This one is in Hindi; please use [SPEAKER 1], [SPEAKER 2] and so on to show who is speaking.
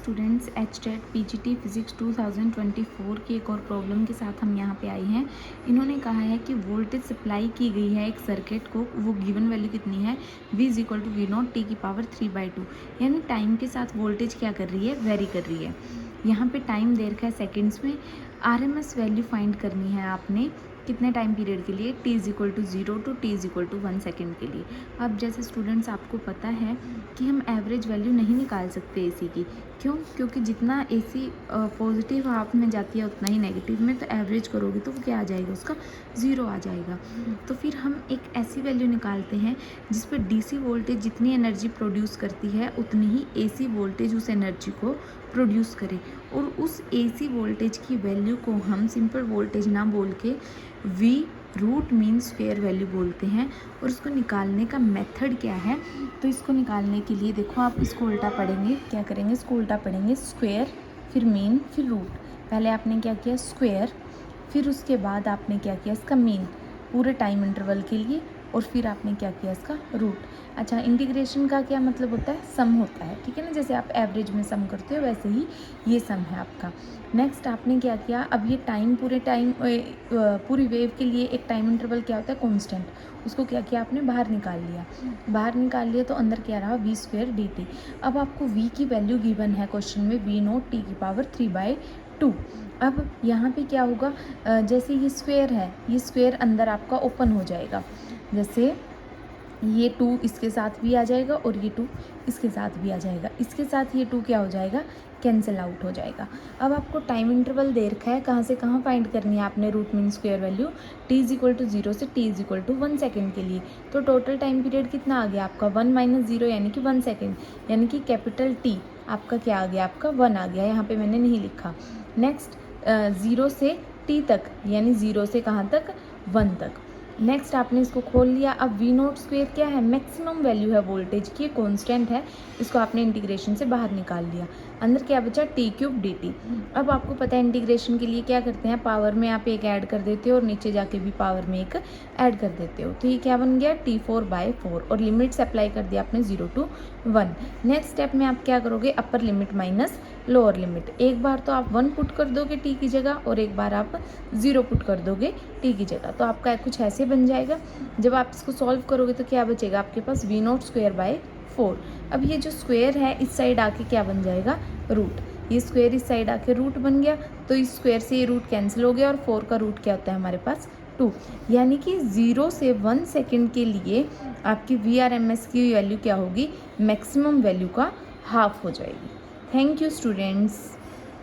[SPEAKER 1] स्टूडेंट्स एचटेट पीजीटी फिजिक्स 2024 की एक और प्रॉब्लम के साथ हम यहाँ पे आए हैं। इन्होंने कहा है कि वोल्टेज सप्लाई की गई है एक सर्किट को, वो गिवन वैल्यू कितनी है V is equal to V0 t की पावर 3/2, यानी टाइम के साथ वोल्टेज क्या कर रही है, वेरी कर रही है। यहाँ पे टाइम दे रखा है सेकेंड्स में। RMS वैल्यू फाइंड करनी है आपने कितने टाइम पीरियड के लिए, t is equal to 0 to t is equal to 1 second के लिए। अब जैसे स्टूडेंट्स आपको पता है कि हम एवरेज वैल्यू नहीं निकाल सकते AC की। क्यों? क्योंकि जितना AC पॉजिटिव हाफ में जाती है उतना ही नेगेटिव में, तो एवरेज करोगे तो वो क्या आ जाएगा, उसका 0 आ जाएगा। तो फिर हम एक ऐसी वैल्यू निकालते हैं जिस पर DC वोल्टेज जितनी एनर्जी प्रोड्यूस करती है उतनी ही AC वोल्टेज उस एनर्जी को प्रोड्यूस करे, और उस AC वोल्टेज की वैल्यू को हम सिंपल वोल्टेज ना बोल के V root mean square value बोलते हैं। और उसको निकालने का मेथड क्या है, तो इसको निकालने के लिए देखो आप इसको उल्टा पढ़ेंगे, क्या करेंगे, इसको उल्टा पढ़ेंगे, स्क्वायर फिर मीन फिर रूट। पहले आपने क्या किया, स्क्वायर, फिर उसके बाद आपने क्या किया, इसका मीन पूरे टाइम इंटरवल के लिए, और फिर आपने क्या किया, इसका रूट। अच्छा, इंटीग्रेशन का क्या मतलब होता है, सम होता है, ठीक है ना, जैसे आप एवरेज में सम करते हो वैसे ही ये सम है आपका। नेक्स्ट आपने क्या किया, अब ये टाइम पूरी वेव के लिए एक टाइम इंटरवल क्या होता है, कांस्टेंट, उसको क्या किया आपने, बाहर निकाल लिया। बाहर निकाल लिया तो अंदर क्या रहा, V² dt। अब आपको V की वैल्यू गिवन है क्वेश्चन में, V0 t की पावर 3/2। अब यहाँ पे क्या होगा, जैसे ये स्क्वायर है, ये स्क्वायर अंदर आपका ओपन हो जाएगा, जैसे ये 2 इसके साथ भी आ जाएगा और ये 2 इसके साथ भी आ जाएगा, इसके साथ ये 2 क्या हो जाएगा, कैंसिल आउट हो जाएगा। अब आपको टाइम इंटरवल दे रखा है, कहाँ से कहाँ फाइंड करनी है आपने, root mean square value t is equal to 0 से t is equal to 1 second के लिए। तो टोटल टाइम पीरियड कितना आ गया आपका, 1 - 0 यानी कि 1 सेकेंड, यानी कि कैपिटल T आपका क्या आ गया, आपका 1 आ गया, यहाँ पे मैंने नहीं लिखा। नेक्स्ट 0 से t तक, यानी 0 से कहाँ तक, 1 तक। नेक्स्ट आपने इसको खोल लिया। अब V0² क्या है, मैक्सिमम वैल्यू है वोल्टेज की, कांस्टेंट है, इसको आपने इंटीग्रेशन से बाहर निकाल लिया। अंदर क्या बचा, t³ dt। अब आपको पता है इंटीग्रेशन के लिए क्या करते हैं, पावर में आप एक ऐड कर देते हो और नीचे जाके भी पावर में एक ऐड कर देते हो, तो ये क्या बन गया, t4/4, और लिमिट्स अप्लाई कर दिया आपने 0 to 1। नेक्स्ट स्टेप में आप क्या करोगे, upper limit minus lower limit. एक बार तो आप 1 पुट कर दोगे t की जगह, और एक बार आप 0 पुट कर दोगे t की जगह, तो आपका कुछ ऐसे बन जाएगा। जब आप इसको सॉल्व करोगे तो क्या बचेगा आपके पास, V0²/4। अब ये जो स्क्वायर है इस साइड आके क्या बन जाएगा, रूट। ये स्क्वायर इस साइड आके रूट बन गया, तो इस स्क्वायर से ये रूट कैंसिल हो गया, और 4 का रूट क्या होता है हमारे पास, 2। यानी कि 0 से 1 सेकेंड के लिए आपकी VRMS की वैल्यू क्या होगी, मैक्सिमम वैल्यू का हाफ हो जाएगी। Thank you students.